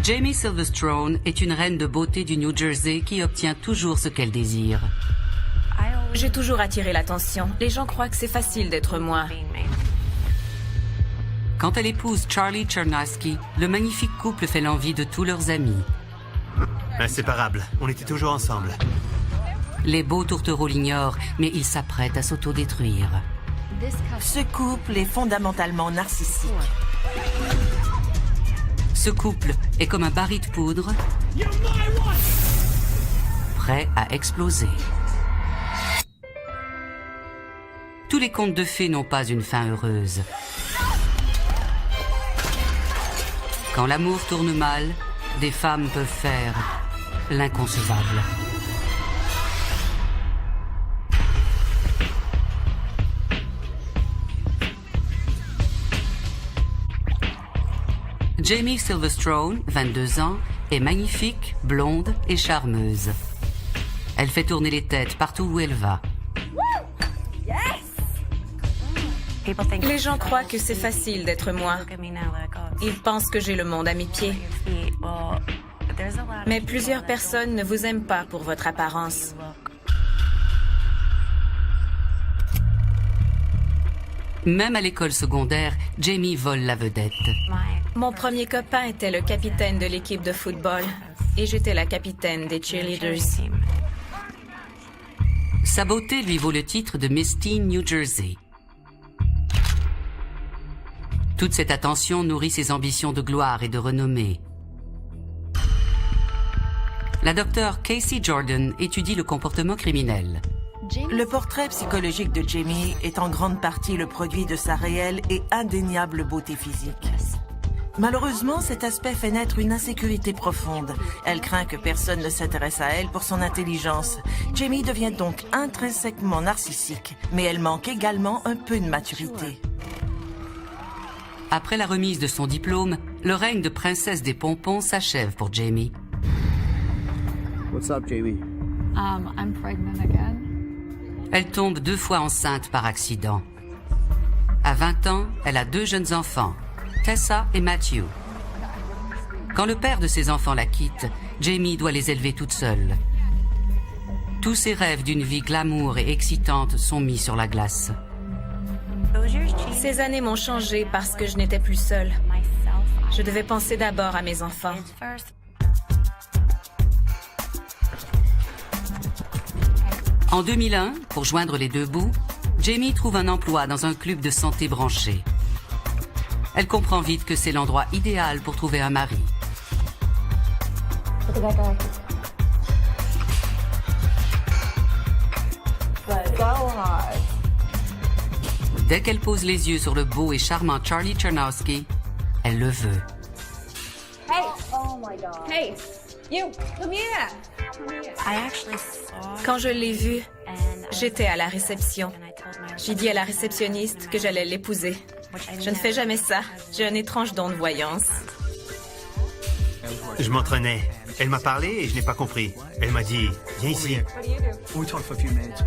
Jamie Silverstone est une reine de beauté du New Jersey qui obtient toujours ce qu'elle désire. J'ai toujours attiré l'attention. Les gens croient que c'est facile d'être moi. Quand elle épouse Charlie Chernowski, le magnifique couple fait l'envie de tous leurs amis. Inséparable, on était toujours ensemble. Les beaux tourtereaux l'ignorent, mais ils s'apprêtent à s'autodétruire. Ce couple est fondamentalement narcissique. Ce couple est comme un baril de poudre, prêt à exploser. Tous les contes de fées n'ont pas une fin heureuse. Quand l'amour tourne mal, des femmes peuvent faire l'inconcevable. Jamie Silverstone, 22 ans, est magnifique, blonde et charmeuse. Elle fait tourner les têtes partout où elle va. Les gens croient que c'est facile d'être moi. Ils pensent que j'ai le monde à mes pieds. Mais plusieurs personnes ne vous aiment pas pour votre apparence. Même à l'école secondaire, Jamie vole la vedette. Mon premier copain était le capitaine de l'équipe de football et j'étais la capitaine des cheerleaders. Sa beauté lui vaut le titre de Miss Teen New Jersey. Toute cette attention nourrit ses ambitions de gloire et de renommée. La docteure Casey Jordan étudie le comportement criminel. Le portrait psychologique de Jamie est en grande partie le produit de sa réelle et indéniable beauté physique. Malheureusement, cet aspect fait naître une insécurité profonde. Elle craint que personne ne s'intéresse à elle pour son intelligence. Jamie devient donc intrinsèquement narcissique, mais elle manque également un peu de maturité. Après la remise de son diplôme, le règne de princesse des pompons s'achève pour Jamie. What's up, Jamie? I'm pregnant again. Elle tombe 2 fois enceinte par accident. À 20 ans, elle a 2 jeunes enfants, Tessa et Matthew. Quand le père de ses enfants la quitte, Jamie doit les élever toute seule. Tous ses rêves d'une vie glamour et excitante sont mis sur la glace. Ces années m'ont changé parce que je n'étais plus seule. Je devais penser d'abord à mes enfants. En 2001, pour joindre les 2 bouts, Jamie trouve un emploi dans un club de santé branché. Elle comprend vite que c'est l'endroit idéal pour trouver un mari. Dès qu'elle pose les yeux sur le beau et charmant Charlie Chernowski, elle le veut. Hey! Oh my God. Hey! You! Come here! Quand je l'ai vu, j'étais à la réception. J'ai dit à la réceptionniste que j'allais l'épouser. Je ne fais jamais ça. J'ai un étrange don de voyance. Je m'entraînais. Elle m'a parlé et je n'ai pas compris. Elle m'a dit, viens ici.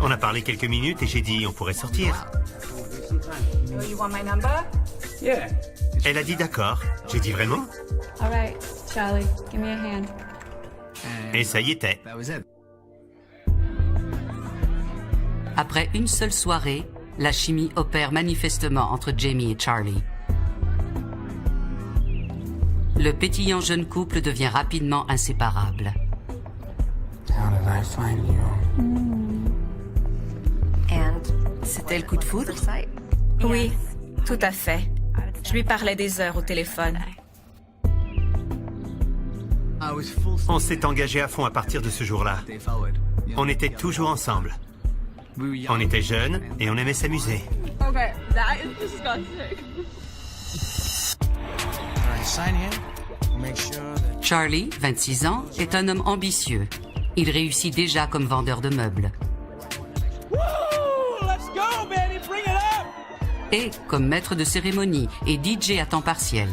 On a parlé quelques minutes et j'ai dit, on pourrait sortir. You want my number? Yeah. Elle a dit d'accord. J'ai dit vraiment? All right, Charlie, give me a hand. Et ça y était. That was it. Après une seule soirée, la chimie opère manifestement entre Jamie et Charlie. Le pétillant jeune couple devient rapidement inséparable. How did I find you? C'était le coup de foudre? Oui, tout à fait. Je lui parlais des heures au téléphone. I was full On s'est engagé à fond à partir de ce jour-là. stay forward. On était toujours ensemble. We were young. On était jeunes et on aimait s'amuser. Okay, that is disgusting. All right, sign here. We'll make sure that Charlie, 26 ans, est un homme ambitieux. Il réussit déjà comme vendeur de meubles. Et comme maître de cérémonie et DJ à temps partiel.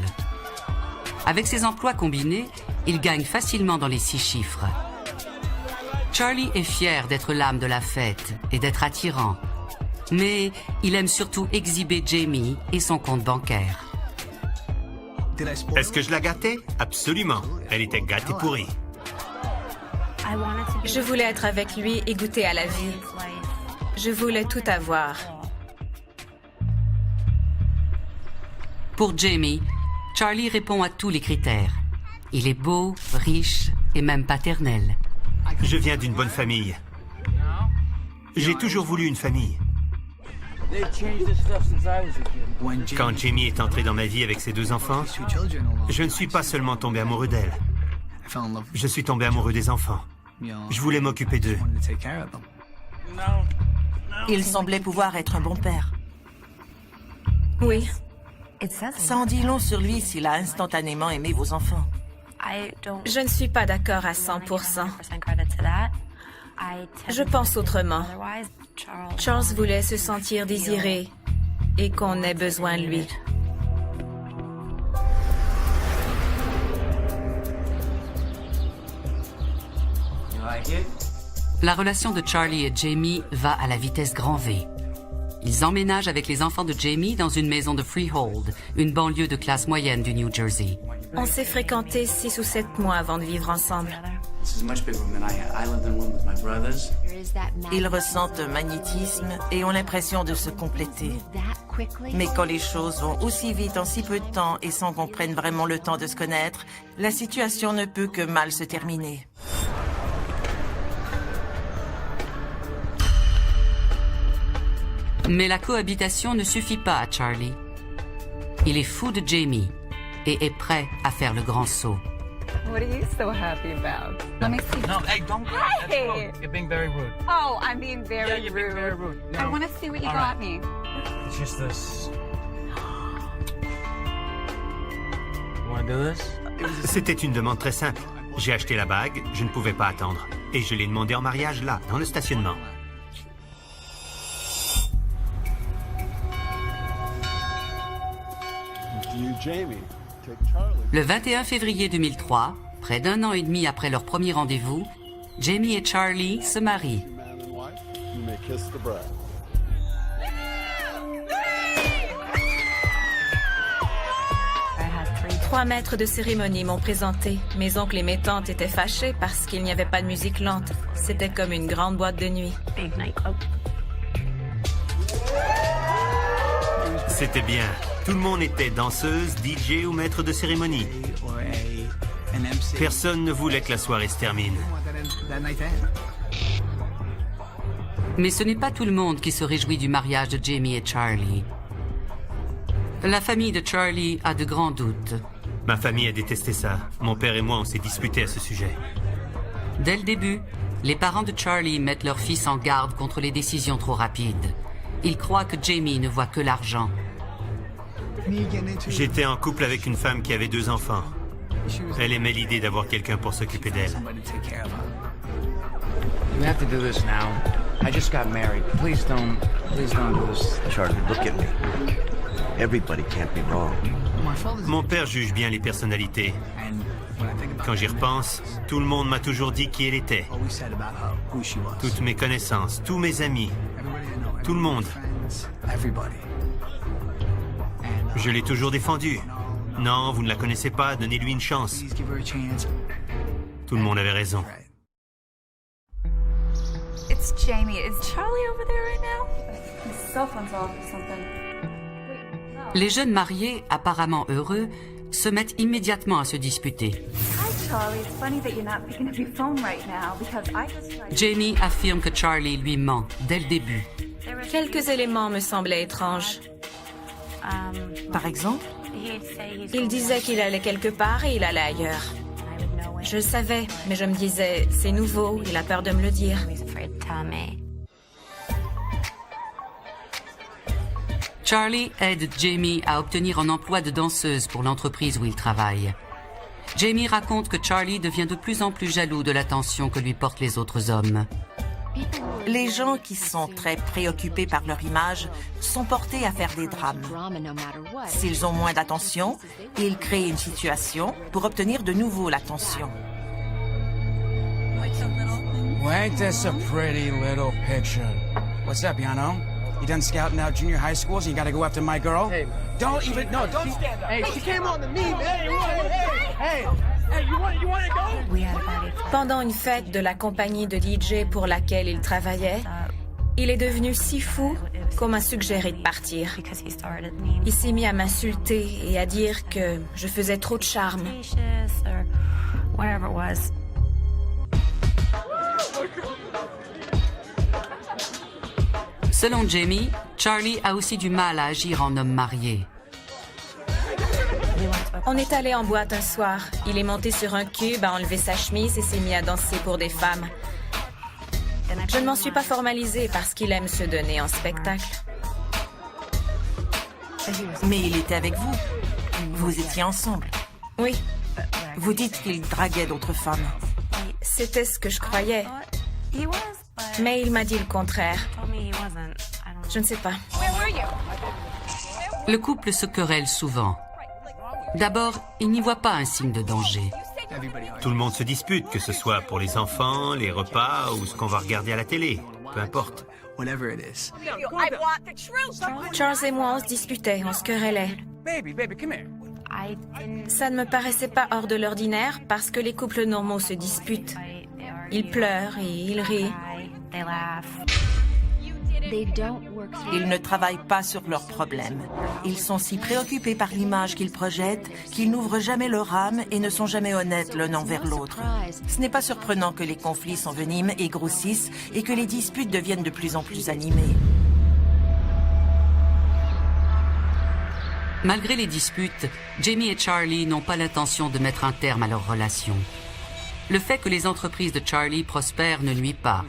Avec ses emplois combinés, il gagne facilement dans les 6 chiffres. Charlie est fier d'être l'âme de la fête et d'être attirant. Mais il aime surtout exhiber Jamie et son compte bancaire. Est-ce que je la gâtais? Absolument. Elle était gâtée pourrie. Je voulais être avec lui et goûter à la vie. Je voulais tout avoir. Pour Jamie, Charlie répond à tous les critères. Il est beau, riche et même paternel. Je viens d'une bonne famille. J'ai toujours voulu une famille. Quand Jamie est entrée dans ma vie avec ses 2 enfants, je ne suis pas seulement tombé amoureux d'elle. Je suis tombé amoureux des enfants. Je voulais m'occuper d'eux. Il semblait pouvoir être un bon père. Oui, Ça en dit long sur lui s'il a instantanément aimé vos enfants. je ne suis pas d'accord à 100%. Je pense autrement. Charles voulait se sentir désiré et qu'on ait besoin de lui. La relation de Charlie et Jamie va à la vitesse grand V. Ils emménagent avec les enfants de Jamie dans une maison de Freehold, une banlieue de classe moyenne du New Jersey. On s'est fréquentés 6 ou 7 mois avant de vivre ensemble. Ils ressentent un magnétisme et ont l'impression de se compléter. Mais quand les choses vont aussi vite en si peu de temps et sans qu'on prenne vraiment le temps de se connaître, la situation ne peut que mal se terminer. Mais la cohabitation ne suffit pas à Charlie. Il est fou de Jamie et est prêt à faire le grand saut. What are you so happy about? Let me see. No, hey, don't. Hey! That's rude. You're being very rude. Oh, I'm being very Yeah, you're being very rude. I No. want to see what you All got right. me. It's just this. You wanna do this? C'était une demande très simple. J'ai acheté la bague, je ne pouvais pas attendre. Et je l'ai demandé en mariage là, dans le stationnement. Le 21 février 2003, près d'1 an et demi après leur premier rendez-vous, Jamie et Charlie se marient. Trois maîtres de cérémonie m'ont présenté. Mes oncles et mes tantes étaient fâchés parce qu'il n'y avait pas de musique lente. C'était comme une grande boîte de nuit. C'était bien. Tout le monde était danseuse, DJ ou maître de cérémonie. Personne ne voulait que la soirée se termine. Mais ce n'est pas tout le monde qui se réjouit du mariage de Jamie et Charlie. La famille de Charlie a de grands doutes. Ma famille a détesté ça. Mon père et moi, on s'est disputés à ce sujet. Dès le début, les parents de Charlie mettent leur fils en garde contre les décisions trop rapides. Ils croient que Jamie ne voit que l'argent. J'étais en couple avec une femme qui avait 2 enfants. Elle aimait l'idée d'avoir quelqu'un pour s'occuper d'elle. You have to do this now. I just got married. Please don't do this. Charlie, look at me. Everybody can't be wrong. Mon père juge bien les personnalités. Quand j'y repense, tout le monde m'a toujours dit qui elle était. Toutes mes connaissances, tous mes amis, tout le monde. Je l'ai toujours défendue. Non, vous ne la connaissez pas, donnez-lui une chance. Tout le monde avait raison. It's Jamie. Is Charlie over there right now? His cell phone's off or something. Les jeunes mariés, apparemment heureux, se mettent immédiatement à se disputer. Hi, Charlie. It's funny that you're not picking up your phone right now because I just tried. Jamie affirme que Charlie lui ment dès le début. Quelques éléments me semblaient étranges. Par exemple, Il disait qu'il allait quelque part et il allait ailleurs. Je le savais, mais je me disais, c'est nouveau, il a peur de me le dire. Charlie aide Jamie à obtenir un emploi de danseuse pour l'entreprise où il travaille. Jamie raconte que Charlie devient de plus en plus jaloux de l'attention que lui portent les autres hommes. les gens qui sont très préoccupés par leur image sont portés à faire des drames. S'ils ont moins d'attention, ils créent une situation pour obtenir de nouveau l'attention. Well, ain't this a pretty little picture? What's up, Yano? You done scouting out junior high schools and you gotta go after my girl? Hey, don't even, no, don't stand up. Hey, she came on to me, man. Hey, you wanna go? Pendant une fête de la compagnie de DJ pour laquelle il travaillait, il est devenu si fou qu'on m'a suggéré de partir. Il s'est mis à m'insulter et à dire que je faisais trop de charme. Selon Jamie, Charlie a aussi du mal à agir en homme marié. On est allé en boîte un soir. Il est monté sur un cube, a enlevé sa chemise et s'est mis à danser pour des femmes. Je ne m'en suis pas formalisée parce qu'il aime se donner en spectacle. Mais il était avec vous. Vous étiez ensemble. Oui, Vous dites qu'il draguait d'autres femmes. c'était ce que je croyais. Mais il m'a dit le contraire. Je ne sais pas. Le couple se querelle souvent. D'abord, il n'y voit pas un signe de danger. Tout le monde se dispute, que ce soit pour les enfants, les repas ou ce qu'on va regarder à la télé. Peu importe. Whatever it is. Charles et moi, on se disputait, on se querellait. Baby, come here. Ça ne me paraissait pas hors de l'ordinaire parce que les couples normaux se disputent. Ils pleurent et ils rient. Ils ne travaillent pas sur leurs problèmes. Ils sont si préoccupés par l'image qu'ils projettent qu'ils n'ouvrent jamais leur âme et ne sont jamais honnêtes l'un envers l'autre. Ce n'est pas surprenant que les conflits s'enveniment et grossissent et que les disputes deviennent de plus en plus animées. Malgré les disputes, Jamie et Charlie n'ont pas l'intention de mettre un terme à leur relation. Le fait que les entreprises de Charlie prospèrent ne nuit pas.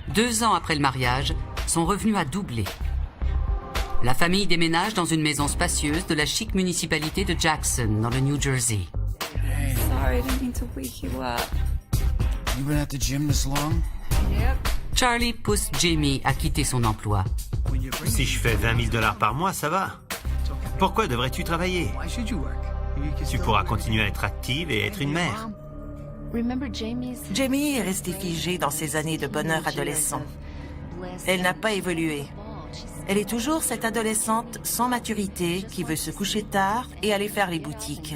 2 ans après le mariage, son revenu a doublé. La famille déménage dans une maison spacieuse de la chic municipalité de Jackson, dans le New Jersey. Sorry, I didn't mean to wake you up. You been at the gym this long? Charlie pousse Jamie à quitter son emploi. Si je fais 20 000 $ par mois, ça va. Pourquoi devrais-tu travailler? Why should you work? Tu pourras continuer à être active et être une mère. Jamie est restée figée dans ses années de bonheur adolescent. Elle n'a pas évolué. Elle est toujours cette adolescente sans maturité qui veut se coucher tard et aller faire les boutiques.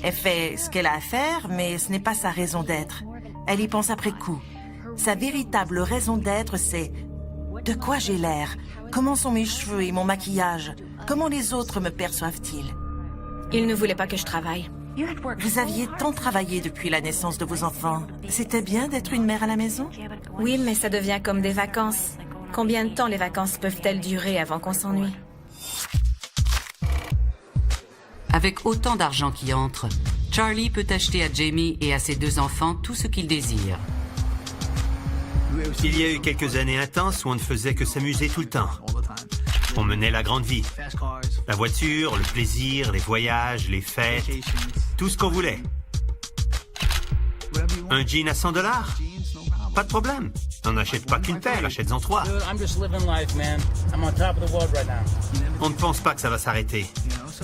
Elle fait ce qu'elle a à faire, mais ce n'est pas sa raison d'être. Elle y pense après coup. Sa véritable raison d'être, c'est « De quoi j'ai l'air? Comment sont mes cheveux et mon maquillage? Comment les autres me perçoivent-ils » Il ne voulait pas que je travaille. Vous aviez tant travaillé depuis la naissance de vos enfants. C'était bien d'être une mère à la maison? Oui, mais ça devient comme des vacances. Combien de temps les vacances peuvent-elles durer avant qu'on s'ennuie? Avec autant d'argent qui entre, Charlie peut acheter à Jamie et à ses 2 enfants tout ce qu'ils désirent. Il y a eu quelques années intenses où on ne faisait que s'amuser tout le temps. On menait la grande vie. La voiture, le plaisir, les voyages, les fêtes, tout ce qu'on voulait. Un jean à 100 $? Pas de problème. N'en achète pas qu'une paire, achète-en 3. On ne pense pas que ça va s'arrêter.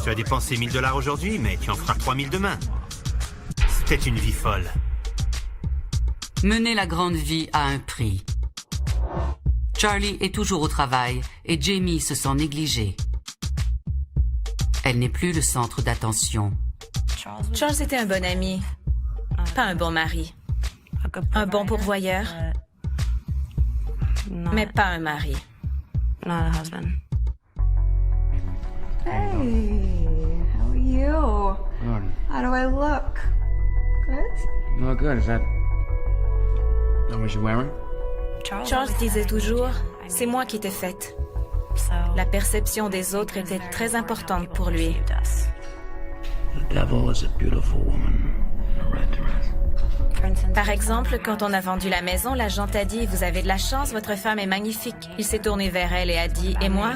Tu as dépensé 1 000 $ aujourd'hui, mais tu en feras 3 000 demain. C'était une vie folle. Mener la grande vie a un prix. Charlie est toujours au travail et Jamie se sent négligée. Elle n'est plus le centre d'attention. Charles était un bon ami, pas un bon mari. Un bon pourvoyeur, mais pas un mari. Hey, how are you? Good. How do I look? Good? You look good. Is that what you're wearing? Charles disait toujours, c'est moi qui t'ai faite. La perception des autres était très importante pour lui. The devil is a beautiful woman in a red dress. Par exemple, quand on a vendu la maison, l'agent a dit « Vous avez de la chance, votre femme est magnifique ». Il s'est tourné vers elle et a dit « Et moi ?»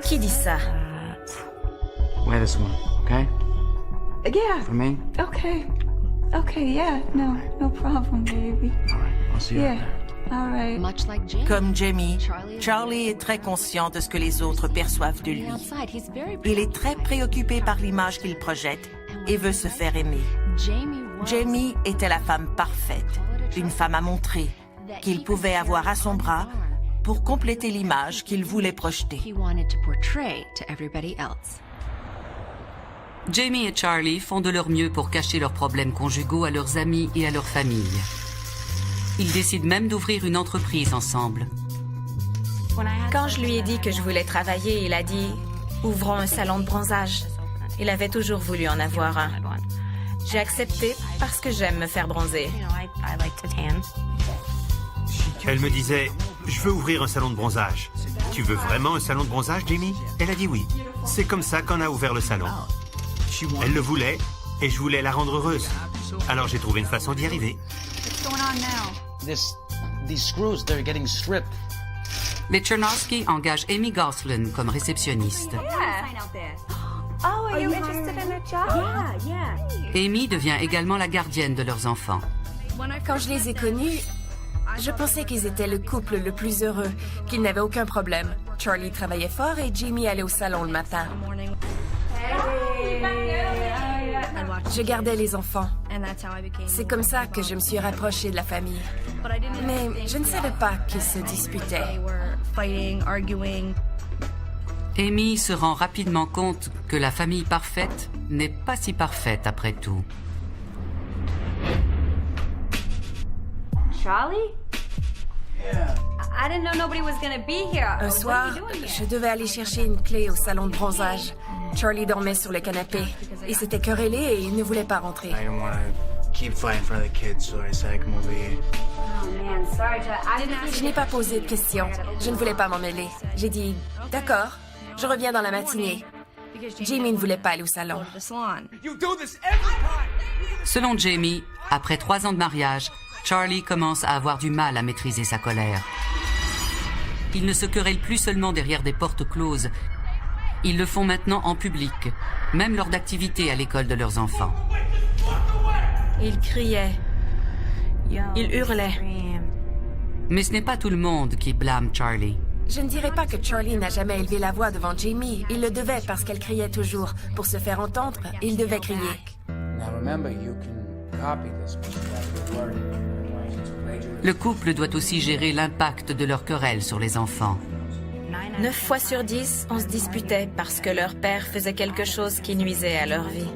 Qui dit ça? Wear this one, okay? Yeah. For me? Okay. Okay, yeah. No problem, baby. All right. I'll see you out Yeah. there. All right. Comme Jamie, Charlie est très conscient de ce que les autres perçoivent de lui. Il est très préoccupé par l'image qu'il projette et veut se faire aimer. Jamie était la femme parfaite, une femme à montrer, qu'il pouvait avoir à son bras pour compléter l'image qu'il voulait projeter. Jamie et Charlie font de leur mieux pour cacher leurs problèmes conjugaux à leurs amis et à leur famille. Ils décident même d'ouvrir une entreprise ensemble. Quand je lui ai dit que je voulais travailler, il a dit « Ouvrons un salon de bronzage ». Il avait toujours voulu en avoir un. J'ai accepté parce que j'aime me faire bronzer. Elle me disait, je veux ouvrir un salon de bronzage. Tu veux vraiment un salon de bronzage, Jamie? Elle a dit oui. C'est comme ça qu'on a ouvert le salon. Elle le voulait et je voulais la rendre heureuse. Alors j'ai trouvé une façon d'y arriver. These screws, they're getting stripped. Les Chernovsky engagent Amy Goslin comme réceptionniste. Oh, are you interested in a job? Yeah. Amy devient également la gardienne de leurs enfants. Quand je les ai connus, je pensais qu'ils étaient le couple le plus heureux, qu'ils n'avaient aucun problème. Charlie travaillait fort et Jamie allait au salon le matin. Je gardais les enfants. C'est comme ça que je me suis rapprochée de la famille. Mais je ne savais pas qu'ils se disputaient. Amy se rend rapidement compte que la famille parfaite n'est pas si parfaite après tout. Charlie? I didn't know nobody was gonna be here. Un soir, je devais aller chercher une clé au salon de bronzage. Charlie dormait sur le canapé. Il s'était querellé et il ne voulait pas rentrer. I didn't want to keep fighting for the kids, so I said I come over here. Oh man, sorry, I didn't Je n'ai pas posé de questions. Je ne voulais pas m'en mêler. J'ai dit, d'accord, je reviens dans la matinée. Jamie ne voulait pas aller au salon. You do this every time! Selon Jamie, après 3 ans de mariage, Charlie commence à avoir du mal à maîtriser sa colère. Ils ne se querellent plus seulement derrière des portes closes. Ils le font maintenant en public, même lors d'activités à l'école de leurs enfants. Il criait. Il hurlait. Mais ce n'est pas tout le monde qui blâme Charlie. Je ne dirais pas que Charlie n'a jamais élevé la voix devant Jamie. Il le devait parce qu'elle criait toujours. Pour se faire entendre, il devait crier. Now remember, you can copy this, but you have to learn it. Le couple doit aussi gérer l'impact de leur querelle sur les enfants. 9 fois sur 10, on se disputait parce que leur père faisait quelque chose qui nuisait à leur vie.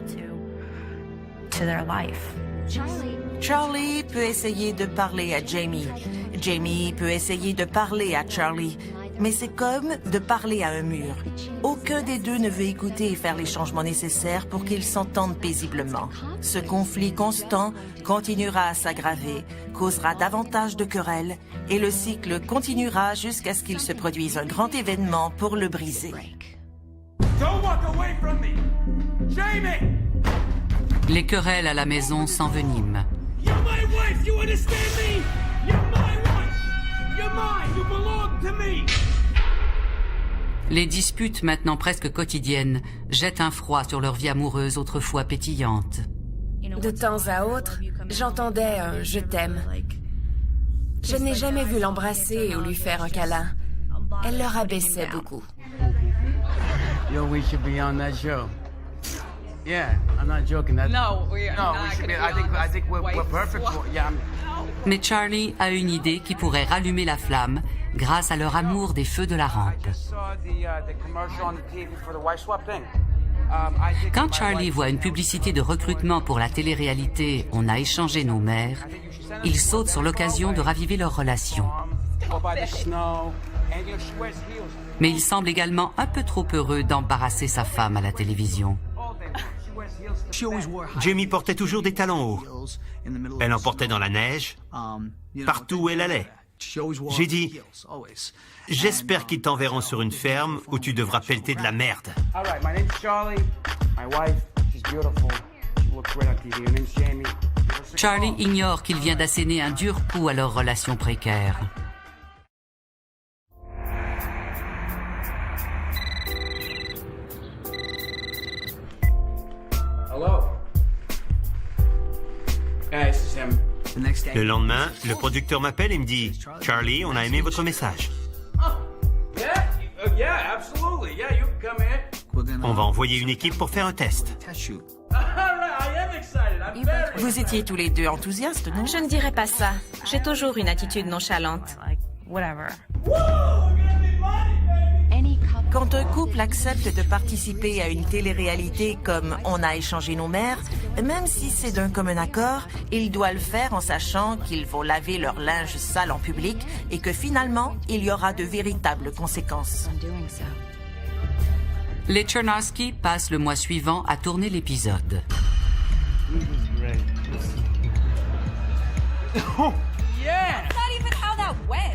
Charlie peut essayer de parler à Jamie. Jamie peut essayer de parler à Charlie. Mais c'est comme de parler à un mur. Aucun des deux ne veut écouter et faire les changements nécessaires pour qu'ils s'entendent paisiblement. Ce conflit constant continuera à s'aggraver, causera davantage de querelles et le cycle continuera jusqu'à ce qu'il se produise un grand événement pour le briser. Don't walk away from me! Jamie! Les querelles à la maison s'enveniment. You're my wife, you understand me? You're my wife! You're mine, you belong to me! Les disputes, maintenant presque quotidiennes, jettent un froid sur leur vie amoureuse autrefois pétillante. De temps à autre, j'entendais un « je t'aime ». Je n'ai jamais vu l'embrasser ou lui faire un câlin. Elle le rabaissait beaucoup. Yo, we should be on that show. Yeah, I'm not joking. No, we are not we should be. gonna I think we're perfect for. Yeah. Mais Charlie a une idée qui pourrait rallumer la flamme grâce à leur amour des feux de la rampe. Quand Charlie voit une publicité de recrutement pour la télé-réalité « On a échangé nos mères », il saute sur l'occasion de raviver leur relation. Mais il semble également un peu trop heureux d'embarrasser sa femme à la télévision. Jamie portait toujours des talons hauts. Elle en portait dans la neige, partout où elle allait. J'ai dit, j'espère qu'ils t'enverront sur une ferme où tu devras pelleter de la merde. Charlie ignore qu'il vient d'asséner un dur coup à leur relation précaire. Le lendemain, le producteur m'appelle et me dit « Charlie, on a aimé votre message. On va envoyer une équipe pour faire un test. » Vous étiez tous les deux enthousiastes, non? Je ne dirais pas ça. J'ai toujours une attitude nonchalante. Quand un couple accepte de participer à une télé-réalité comme On a échangé nos mères, même si c'est d'un commun accord, il doit le faire en sachant qu'ils vont laver leur linge sale en public et que finalement, il y aura de véritables conséquences. Les Chernovsky passent le mois suivant à tourner l'épisode. Yeah! That's not even how that went.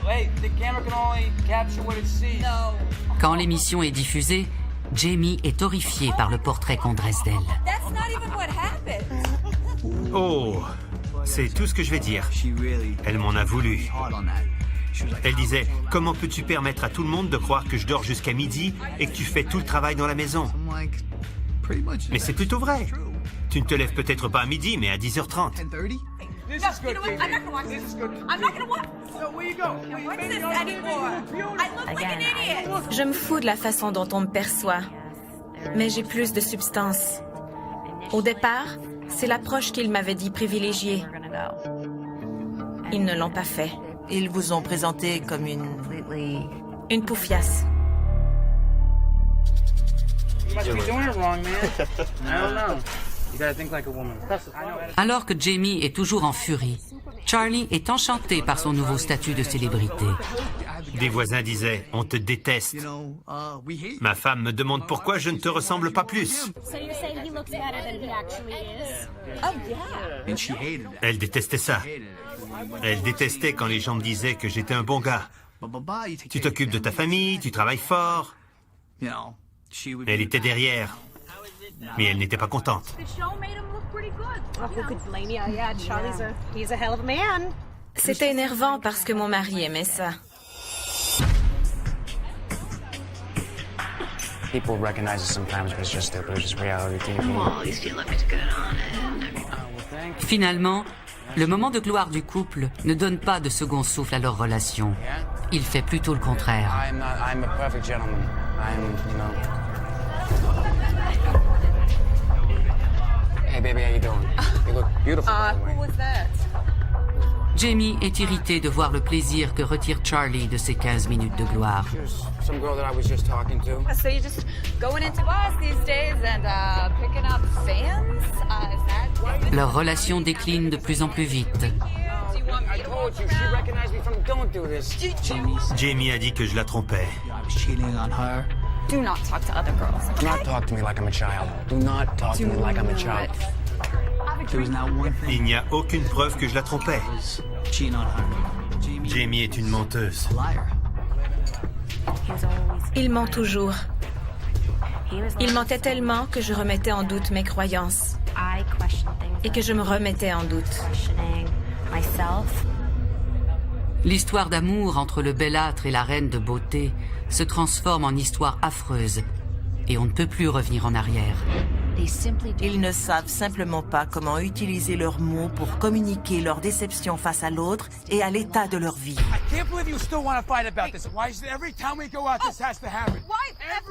Wait, the camera can only capture what it sees. No. Quand l'émission est diffusée, Jamie est horrifié par le portrait qu'on dresse d'elle. That's not even what happened. Oh, c'est tout ce que je vais dire. Elle m'en a voulu. Elle disait, comment peux-tu permettre à tout le monde de croire que je dors jusqu'à midi et que tu fais tout le travail dans la maison? Mais c'est plutôt vrai. Tu ne te lèves peut-être pas à midi, mais à 10h30. This is good, You know what? I'm not gonna watch This this. is good. I'm not gonna watch. So where you go? Watch this anymore. I look like an idiot. Je me fous de la façon dont on me perçoit. Mais j'ai plus de substance. Au départ, c'est l'approche qu'ils m'avaient dit privilégiée. Ils ne l'ont pas fait. Ils vous ont présenté comme Une poufiasse. You must be doing it wrong, man. I don't know. You gotta think like a woman. Alors que Jamie est toujours en furie, Charlie est enchanté par son nouveau statut de célébrité. Des voisins disaient, on te déteste. Ma femme me demande pourquoi je ne te ressemble pas plus. So you're saying he looks better than he actually is? Oh yeah. Elle détestait ça. Elle détestait quand les gens me disaient que j'étais un bon gars. Tu t'occupes de ta famille, tu travailles fort. Elle était derrière. Mais elle n'était pas contente. The show made him look pretty good. Oh, who could blame you? Yeah, he's a hell of a man. C'était énervant parce que mon mari aimait ça. People recognize it sometimes, but it's just reality TV. Finalement, le moment de gloire du couple ne donne pas de second souffle à leur relation. Il fait plutôt le contraire. I'm a perfect gentleman. Hey baby, how you doing? You look beautiful. By the way. Who was that? Jamie est irrité de voir le plaisir que retire Charlie de ses 15 minutes de gloire. Some girl that I was just talking to. So you're just going into bars these days and picking up fans? Is that? Leur relation décline de plus en plus vite. I told you, she recognized me from. Don't do this. Jamie a dit que je la trompais. Do not talk to other girls. Do not talk to me like I'm a child. Do not talk to me like I'm a child. Il n'y a aucune preuve que je la trompais. Jamie est une menteuse. Il ment toujours. Il mentait tellement que je remettais en doute mes croyances. Et que je me remettais en doute. L'histoire d'amour entre le bellâtre et la reine de beauté se transforme en histoire affreuse et on ne peut plus revenir en arrière. Ils ne savent simplement pas comment utiliser leurs mots pour communiquer leur déception face à l'autre et à l'état de leur vie. I can't believe you still want to fight about this. Why is it every time we go out this has to happen?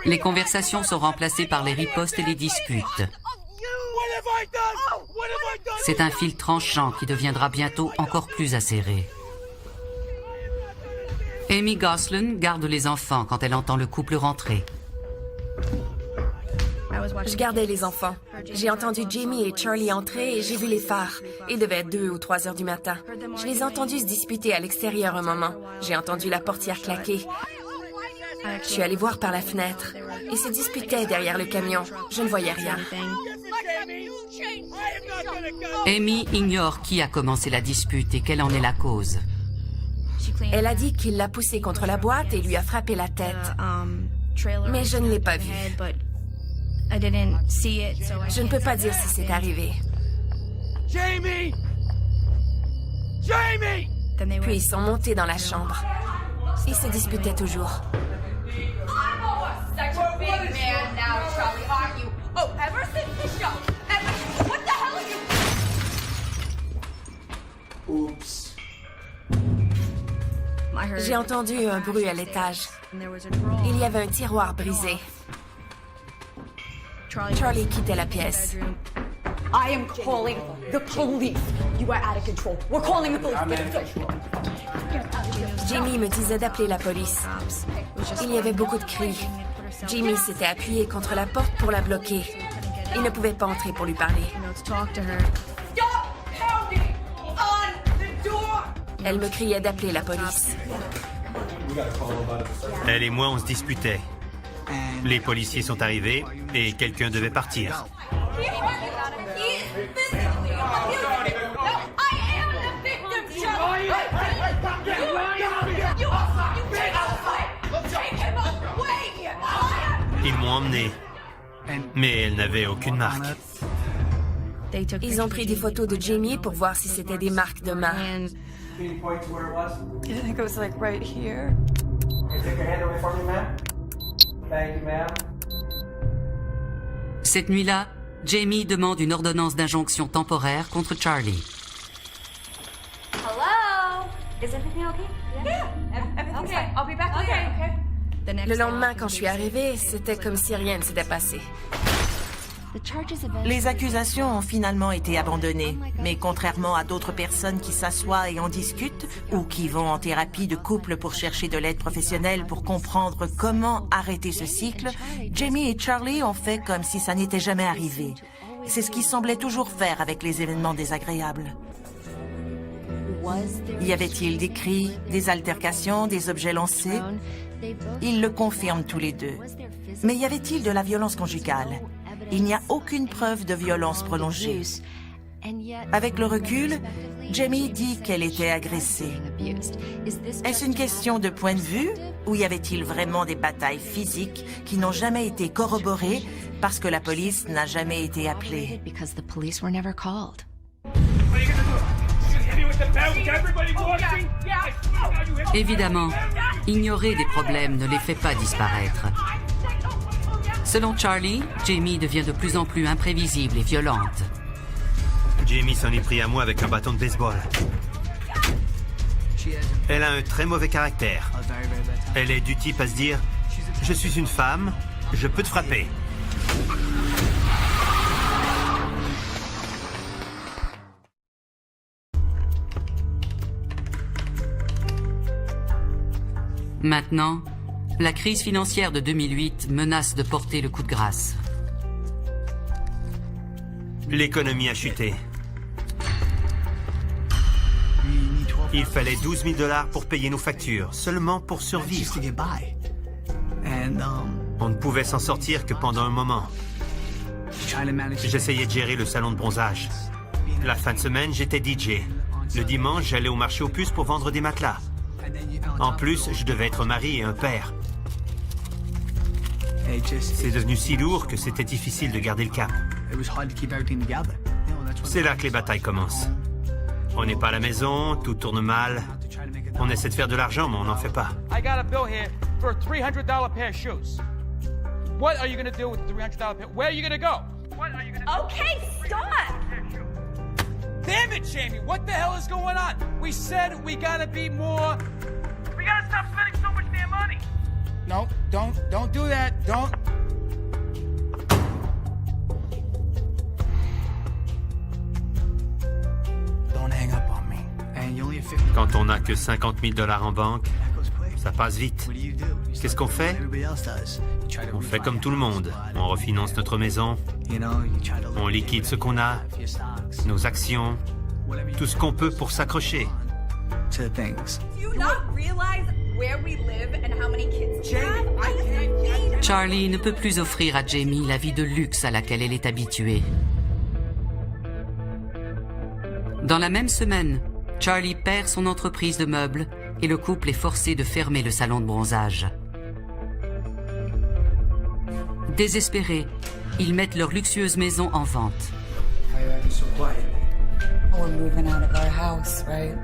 Les conversations sont remplacées par les ripostes et les disputes. What have I done? What have I done? C'est un fil tranchant qui deviendra bientôt encore plus acéré. Amy Gosselin garde les enfants quand elle entend le couple rentrer. Je gardais les enfants. J'ai entendu Jamie et Charlie entrer et j'ai vu les phares. Il devait être 2 ou 3 heures du matin. Je les ai entendus se disputer à l'extérieur un moment. J'ai entendu la portière claquer. Je suis allée voir par la fenêtre. Ils se disputaient derrière le camion. Je ne voyais rien. Amy ignore qui a commencé la dispute et quelle en est la cause. Elle a dit qu'il l'a poussé contre la boîte et lui a frappé la tête. Mais je ne l'ai pas vu. Je ne peux pas dire si c'est arrivé. Jamie! Jamie! Puis ils sont montés dans la chambre. Ils se disputaient toujours. J'ai entendu un bruit à l'étage. Il y avait un tiroir brisé. Charlie quittait la pièce. I am calling the police. You are out of control. We're calling the police. Jamie me disait d'appeler la police. Il y avait beaucoup de cris. Jamie s'était appuyé contre la porte pour la bloquer. Il ne pouvait pas entrer pour lui parler. Elle me criait d'appeler la police. Elle et moi, on se disputait. Les policiers sont arrivés et quelqu'un devait partir. Ils m'ont emmené, mais elle n'avait aucune marque. Ils ont pris des photos de Jamie pour voir si c'était des marques de main. I think it was like right here. Cette nuit-là, Jamie demande une ordonnance d'injonction temporaire contre Charlie. Hello? Is everything okay? Yeah. Everything's fine. I'll be back later. Okay. Le lendemain, quand je suis arrivée, c'était comme si rien ne s'était passé. Les accusations ont finalement été abandonnées, mais contrairement à d'autres personnes qui s'assoient et en discutent, ou qui vont en thérapie de couple pour chercher de l'aide professionnelle pour comprendre comment arrêter ce cycle, Jamie et Charlie ont fait comme si ça n'était jamais arrivé. C'est ce qu'ils semblaient toujours faire avec les événements désagréables. Y avait-il des cris, des altercations, des objets lancés? Ils le confirment tous les deux. Mais y avait-il de la violence conjugale? Il n'y a aucune preuve de violence prolongée. Avec le recul, Jamie dit qu'elle était agressée. Est-ce une question de point de vue ou y avait-il vraiment des batailles physiques qui n'ont jamais été corroborées parce que la police n'a jamais été appelée? Évidemment, ignorer des problèmes ne les fait pas disparaître. Selon Charlie, Jamie devient de plus en plus imprévisible et violente. Jamie s'en est pris à moi avec un bâton de baseball. Elle a un très mauvais caractère. Elle est du type à se dire « Je suis une femme, je peux te frapper ». Maintenant, la crise financière de 2008 menace de porter le coup de grâce. L'économie a chuté. Il fallait 12 000 $ pour payer nos factures, seulement pour survivre. On ne pouvait s'en sortir que pendant un moment. J'essayais de gérer le salon de bronzage. La fin de semaine, j'étais DJ. Le dimanche, j'allais au marché aux puces pour vendre des matelas. En plus, je devais être mari et un père. C'est devenu si lourd que c'était difficile de garder le cap. C'est là que les batailles commencent. On n'est pas à la maison, tout tourne mal. On essaie de faire de l'argent, mais on n'en fait pas. I got a bill here for a $300 pair of shoes. What are you going to do with the $300 pair? Where are you going to go? What are you going to do? Okay, stop! Damn it, Jamie! What the hell is going on? We said we gotta be more. We gotta stop spending so much damn money. No, don't do that. Don't. Don't hang up on me. And you only have 50. Quand on n'a que 50 000 $ en banque, ça passe vite. Qu'est-ce qu'on fait? On fait comme tout le monde. On refinance notre maison, on liquide ce qu'on a, nos actions, tout ce qu'on peut pour s'accrocher. Do you not realize where we live and how many kids we have? Charlie ne peut plus offrir à Jamie la vie de luxe à laquelle elle est habituée. Dans la même semaine, Charlie perd son entreprise de meubles et le couple est forcé de fermer le salon de bronzage. Désespérés, ils mettent leur luxueuse maison en vente. We're moving out of our house, right?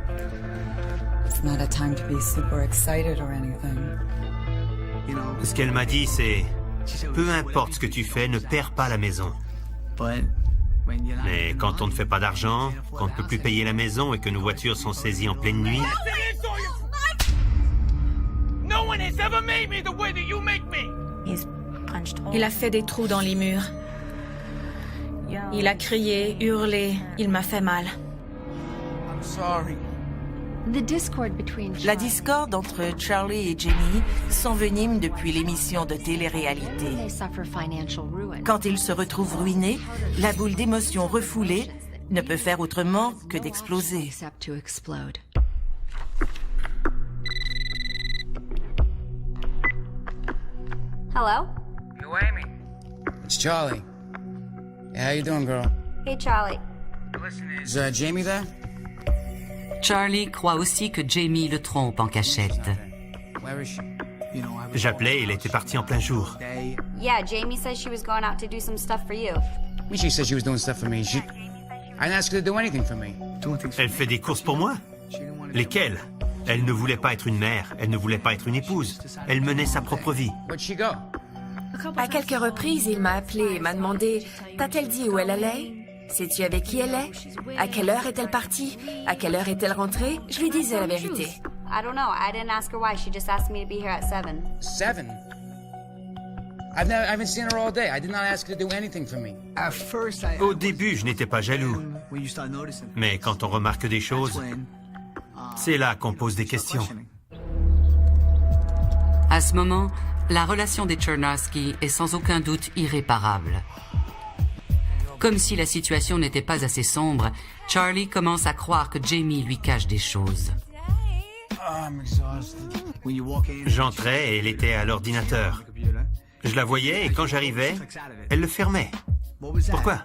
It's not a time to be super excited or anything. Ce qu'elle m'a dit, c'est « Peu importe ce que tu fais, ne perds pas la maison. » Mais quand on ne fait pas d'argent, qu'on ne peut plus payer la maison et que nos voitures sont saisies en pleine nuit... Il a fait des trous dans les murs. Il a crié, hurlé, il m'a fait mal. I'm sorry. La discorde entre Charlie et Jamie s'envenime depuis l'émission de télé-réalité. Quand ils se retrouvent ruinés, la boule d'émotions refoulée ne peut faire autrement que d'exploser. Hello? You, Amy? It's Charlie. Yeah, how you doing, girl? Hey, Charlie. Is Jamie there? Charlie croit aussi que Jamie le trompe en cachette. Where is she? J'appelais et elle était partie en plein jour. Yeah, Jamie says she was going out to do some stuff for you. She said she was doing stuff for me. I didn't ask her to do anything for me. Elle fait des courses pour moi? Lesquelles? Elle ne voulait pas être une mère, elle ne voulait pas être une épouse. Elle menait sa propre vie. Where'd she go? À quelques reprises, il m'a appelé et m'a demandé « T'a-t-elle dit où elle allait? Sais-tu avec qui elle est? À quelle heure est-elle partie? À quelle heure est-elle rentrée? » Je lui disais la vérité. I don't know. I didn't ask her why. She just asked me to be here at 7. 7? I haven't seen her all day. I did not ask her to do anything for me. Au début, je n'étais pas jaloux. Mais quand on remarque des choses, c'est là qu'on pose des questions. À ce moment, la relation des Chernowski est sans aucun doute irréparable. Comme si la situation n'était pas assez sombre, Charlie commence à croire que Jamie lui cache des choses. J'entrais et elle était à l'ordinateur. Je la voyais et quand j'arrivais, elle le fermait. Pourquoi?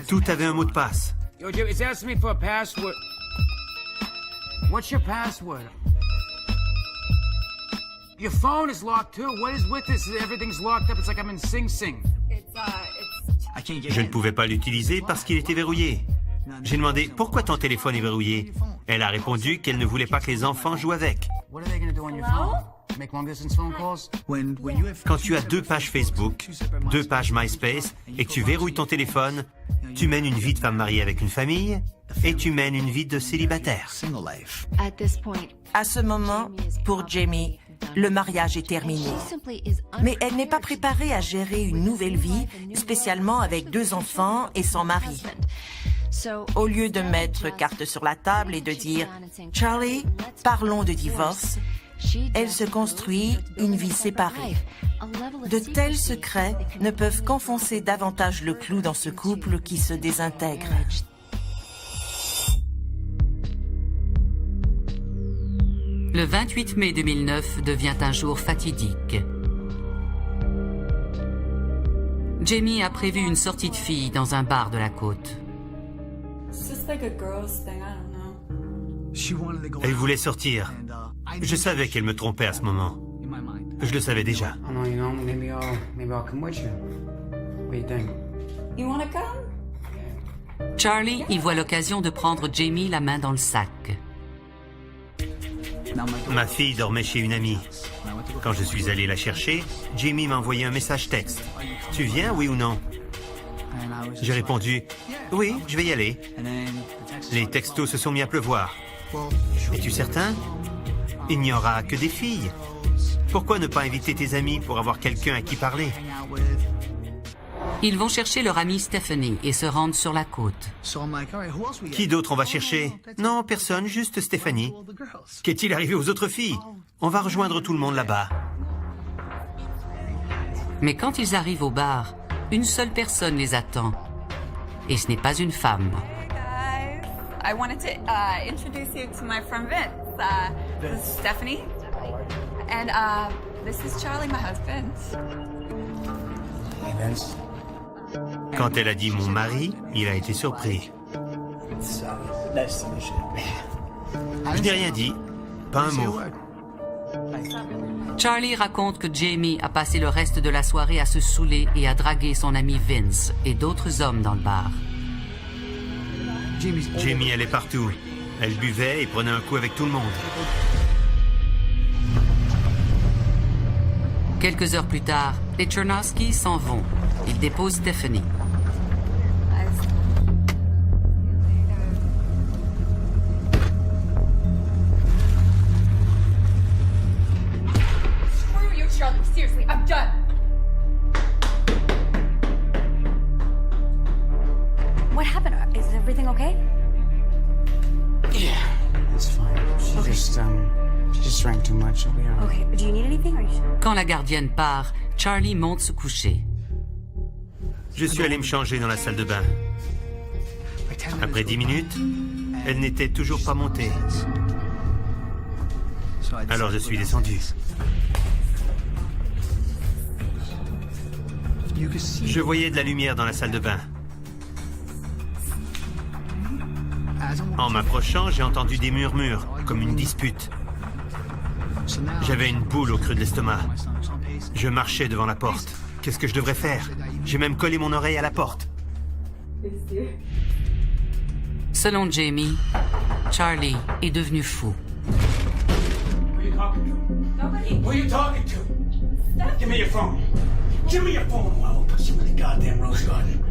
Tout avait un mot de passe. Yo, Jim, it's asking me for a password. What's your password? Your phone is locked too. What is with this? Everything's locked up. It's like I'm in Sing Sing. Je ne pouvais pas l'utiliser parce qu'il était verrouillé. J'ai demandé « Pourquoi ton téléphone est verrouillé ?» Elle a répondu qu'elle ne voulait pas que les enfants jouent avec. Quand tu as 2 pages Facebook, 2 pages MySpace et que tu verrouilles ton téléphone, tu mènes une vie de femme mariée avec une famille et tu mènes une vie de célibataire. À ce moment, pour Jamie, le mariage est terminé. Mais elle n'est pas préparée à gérer une nouvelle vie, spécialement avec 2 enfants et son mari. Au lieu de mettre carte sur la table et de dire « Charlie, parlons de divorce », elle se construit une vie séparée. De tels secrets ne peuvent qu'enfoncer davantage le clou dans ce couple qui se désintègre. Le 28 mai 2009 devient un jour fatidique. Jamie a prévu une sortie de filles dans un bar de la côte. Elle voulait sortir. Je savais qu'elle me trompait à ce moment. Je le savais déjà. Charlie y voit l'occasion de prendre Jamie la main dans le sac. Ma fille dormait chez une amie. Quand je suis allé la chercher, Jamie m'a envoyé un message texte. « Tu viens, oui ou non ?» J'ai répondu « Oui, je vais y aller. » Les textos se sont mis à pleuvoir. « Es-tu certain? Il n'y aura que des filles. Pourquoi ne pas inviter tes amis pour avoir quelqu'un à qui parler ?» Ils vont chercher leur amie Stephanie et se rendent sur la côte. Qui d'autre on va chercher? Non, personne, juste Stéphanie. Qu'est-il arrivé aux autres filles? On va rejoindre tout le monde là-bas. Mais quand ils arrivent au bar, une seule personne les attend. Et ce n'est pas une femme. Hi, guys. I wanted to introduce you to my friend Vince. This is Stephanie. And this is Charlie, my husband. Hey, Vince. Quand elle a dit mon mari, il a été surpris. Je n'ai rien dit, pas un mot. Charlie raconte que Jamie a passé le reste de la soirée à se saouler et à draguer son ami Vince et d'autres hommes dans le bar. Jamie allait partout. Elle buvait et prenait un coup avec tout le monde. Quelques heures plus tard, les Chernowski s'en vont. Ils déposent Stephanie. Screw you, Charlie. Seriously, I'm done. she just drank too much. She'll be all right. Okay, do you need anything? Are you sure? Quand la gardienne part, Charlie monte se coucher. Je suis allé me changer dans la salle de bain. Après 10 minutes, elle n'était toujours pas montée. Alors je suis descendu. Je voyais de la lumière dans la salle de bain. En m'approchant, j'ai entendu des murmures, comme une dispute. J'avais une boule au creux de l'estomac. Je marchais devant la porte. Qu'est-ce que je devrais faire? J'ai même collé mon oreille à la porte. Selon Jamie, Charlie est devenu fou. Who are you talking to? Give me your phone. Give me your phone or I will put you in the goddamn rose garden.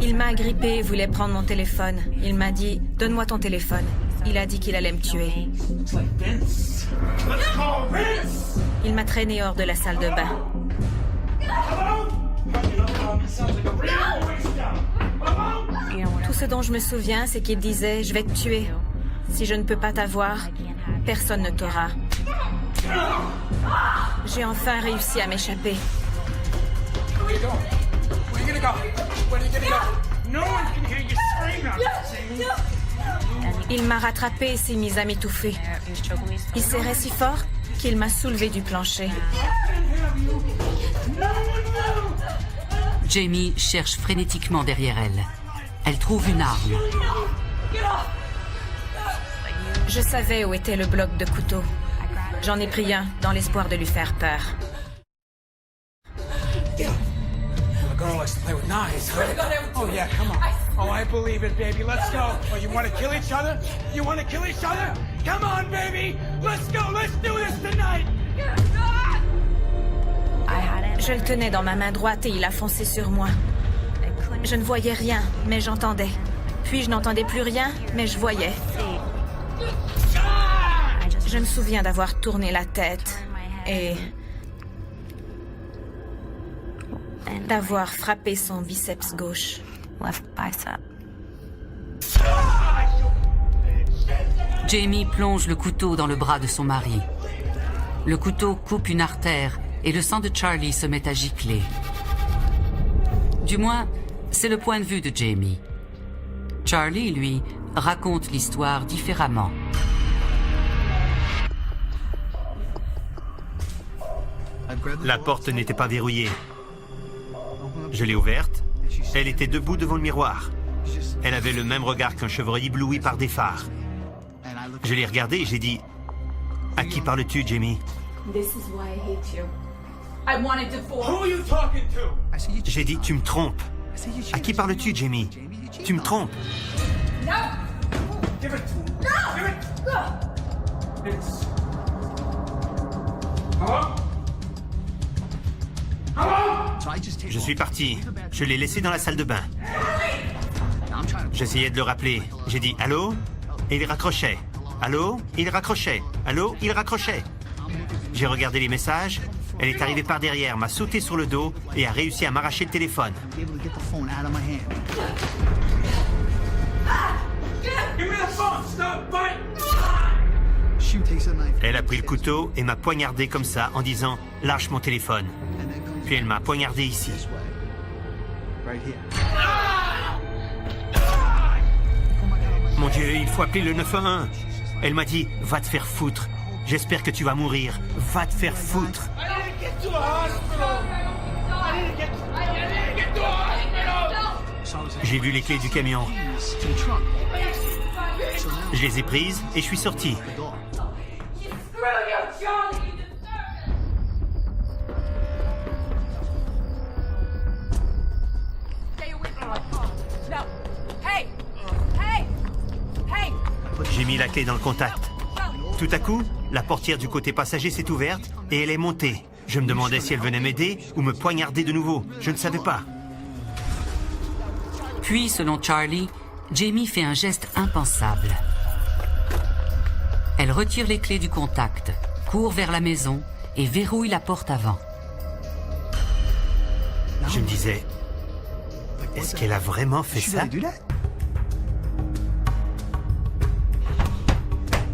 Il m'a agrippé et voulait prendre mon téléphone. Il m'a dit « Donne-moi ton téléphone ». Il a dit qu'il allait me tuer. It's like Vince. Let's call Vince. Il m'a traîné hors de la salle de bain. Tout ce dont je me souviens, c'est qu'il disait « Je vais te tuer. Si je ne peux pas t'avoir, personne ne t'aura. » J'ai enfin réussi à m'échapper. Where are you going? Where are you gonna go? Where are you gonna go? No one can hear you scream out. Il m'a rattrapé et s'est mis à m'étouffer. Il serrait si fort qu'il m'a soulevé du plancher. Jamie cherche frénétiquement derrière elle. Elle trouve une arme. Je savais où était le bloc de couteau. J'en ai pris un dans l'espoir de lui faire peur. The girl likes to play with knives, huh? Oh yeah, come on. Oh, I believe it, baby. Let's go. Oh, you want to kill each other? You want to kill each other? Come on, baby. Let's go. Let's do this tonight. Je le tenais dans ma main droite et il a foncé sur moi. Je ne voyais rien, mais j'entendais. Puis je n'entendais plus rien, mais je voyais. Je me souviens d'avoir tourné la tête et d'avoir frappé son biceps gauche. Jamie plonge le couteau dans le bras de son mari. Le couteau coupe une artère et le sang de Charlie se met à gicler. Du moins, c'est le point de vue de Jamie. Charlie, lui, raconte l'histoire différemment. La porte n'était pas verrouillée. Je l'ai ouverte. Elle était debout devant le miroir. Elle avait le même regard qu'un chevreuil ébloui par des phares. Je l'ai regardée et j'ai dit « À qui parles-tu, Jamie ?» Who are you talking to? J'ai dit « Tu me trompes. » À qui parles-tu, Jamie? Tu me trompes. Give it to him. Give it. Vince. Hello? Je suis parti. Je l'ai laissé dans la salle de bain. J'essayais de le rappeler. J'ai dit « Allô ?» et il raccrochait. « Allô ?» et il raccrochait. « Allô ?» il raccrochait. J'ai regardé les messages. Elle est arrivée par derrière, m'a sauté sur le dos et a réussi à m'arracher le téléphone. Give me the phone. Stop fighting. Elle a pris le couteau et m'a poignardé comme ça en disant « Lâche mon téléphone ». Puis elle m'a poignardé ici. Mon Dieu, il faut appeler le 911. Elle m'a dit « Va te faire foutre. J'espère que tu vas mourir. Va te faire foutre. » J'ai vu les clés du camion. Je les ai prises et je suis sorti. J'ai mis la clé dans le contact. Tout à coup, la portière du côté passager s'est ouverte et elle est montée. Je me demandais si elle venait m'aider ou me poignarder de nouveau. Je ne savais pas. Puis, selon Charlie, Jamie fait un geste impensable. Elle retire les clés du contact, court vers la maison et verrouille la porte avant. Je me disais, est-ce qu'elle a vraiment fait ça?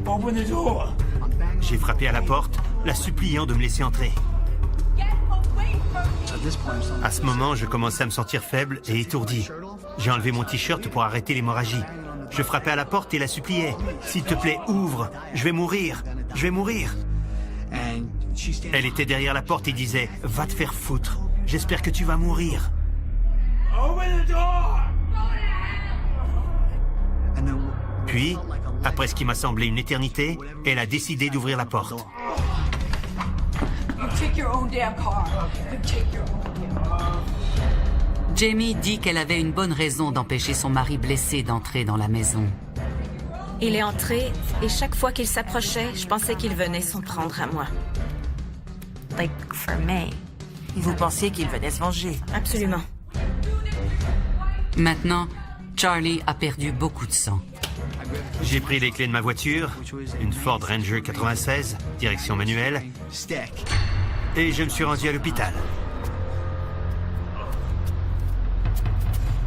Open the door. J'ai frappé à la porte, la suppliant de me laisser entrer. À ce moment, je commençais à me sentir faible et étourdi. J'ai enlevé mon t-shirt pour arrêter l'hémorragie. Je frappais à la porte et la suppliais. « S'il te plaît, ouvre, je vais mourir, je vais mourir. » Elle était derrière la porte et disait « Va te faire foutre, j'espère que tu vas mourir. » Puis, après ce qui m'a semblé une éternité, elle a décidé d'ouvrir la porte. Jamie dit qu'elle avait une bonne raison d'empêcher son mari blessé d'entrer dans la maison. Il est entré et chaque fois qu'il s'approchait, je pensais qu'il venait s'en prendre à moi. Vous pensiez qu'il venait se venger? Absolument. Maintenant, Charlie a perdu beaucoup de sang. J'ai pris les clés de ma voiture, une Ford Ranger 96, direction manuelle, et je me suis rendu à l'hôpital.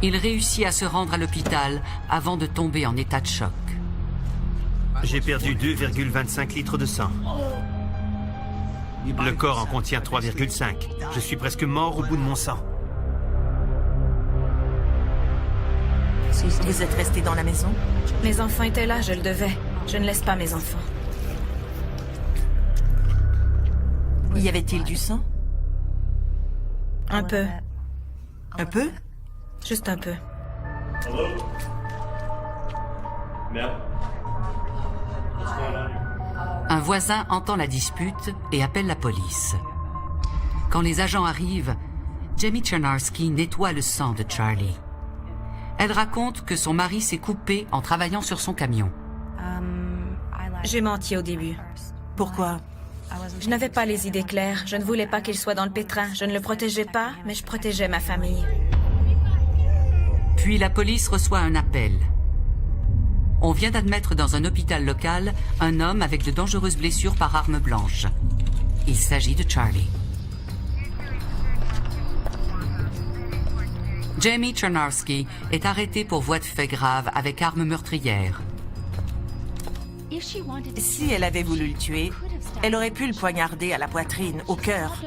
Il réussit à se rendre à l'hôpital avant de tomber en état de choc. J'ai perdu 2,25 litres de sang. Le corps en contient 3,5. Je suis presque mort au bout de mon sang. Vous êtes resté dans la maison? Mes enfants étaient là, je le devais. Je ne laisse pas mes enfants. Y avait-il du sang? Un peu. Un peu? Juste un peu. Un voisin entend la dispute et appelle la police. Quand les agents arrivent, Jamie Chernarski nettoie le sang de Charlie. Elle raconte que son mari s'est coupé en travaillant sur son camion. J'ai menti au début. Pourquoi? Je n'avais pas les idées claires. Je ne voulais pas qu'il soit dans le pétrin. Je ne le protégeais pas, mais je protégeais ma famille. Puis la police reçoit un appel. On vient d'admettre dans un hôpital local un homme avec de dangereuses blessures par arme blanche. Il s'agit de Charlie. Jamie Chernarski est arrêté pour voie de fait grave avec arme meurtrière. Si elle avait voulu le tuer, elle aurait pu le poignarder à la poitrine, au cœur.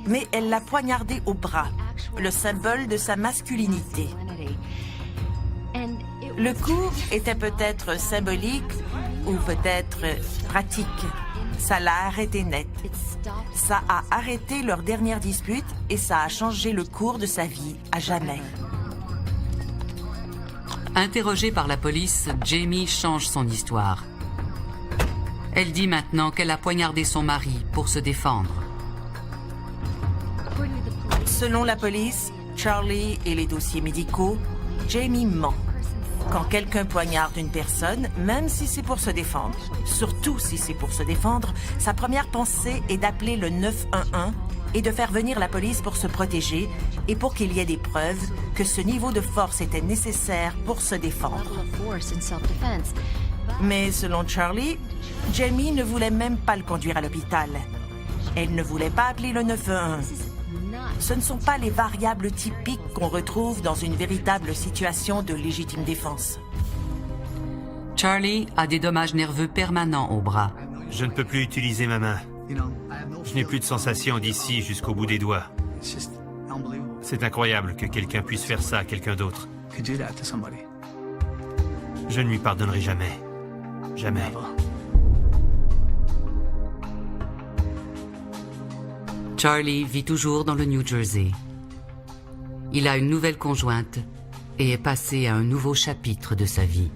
Mais elle l'a poignardé au bras, le symbole de sa masculinité. Le coup était peut-être symbolique ou peut-être pratique. Ça l'a arrêté net. Ça a arrêté leur dernière dispute et ça a changé le cours de sa vie à jamais. Interrogée par la police, Jamie change son histoire. Elle dit maintenant qu'elle a poignardé son mari pour se défendre. Selon la police, Charlie et les dossiers médicaux, Jamie ment. Quand quelqu'un poignarde une personne, même si c'est pour se défendre, surtout si c'est pour se défendre, sa première pensée est d'appeler le 911 et de faire venir la police pour se protéger et pour qu'il y ait des preuves que ce niveau de force était nécessaire pour se défendre. Mais selon Charlie, Jamie ne voulait même pas le conduire à l'hôpital. Elle ne voulait pas appeler le 911. Ce ne sont pas les variables typiques qu'on retrouve dans une véritable situation de légitime défense. Charlie a des dommages nerveux permanents au bras. Je ne peux plus utiliser ma main. Je n'ai plus de sensation d'ici jusqu'au bout des doigts. C'est incroyable que quelqu'un puisse faire ça à quelqu'un d'autre. Je ne lui pardonnerai jamais. Jamais. Charlie vit toujours dans le New Jersey. Il a une nouvelle conjointe et est passé à un nouveau chapitre de sa vie.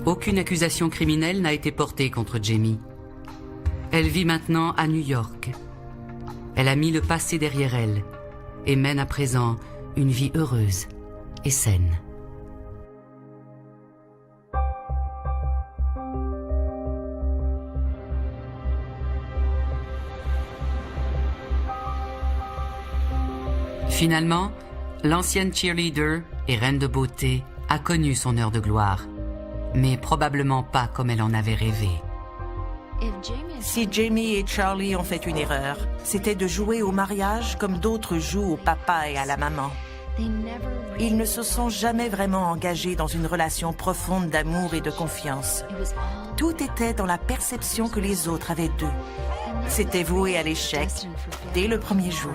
Aucune accusation criminelle n'a été portée contre Jamie. Elle vit maintenant à New York. Elle a mis le passé derrière elle et mène à présent une vie heureuse et saine. Finalement, l'ancienne cheerleader et reine de beauté a connu son heure de gloire, mais probablement pas comme elle en avait rêvé. Si Jamie et Charlie ont fait une erreur, c'était de jouer au mariage comme d'autres jouent au papa et à la maman. Ils ne se sont jamais vraiment engagés dans une relation profonde d'amour et de confiance. Tout était dans la perception que les autres avaient d'eux. C'était voué à l'échec dès le premier jour.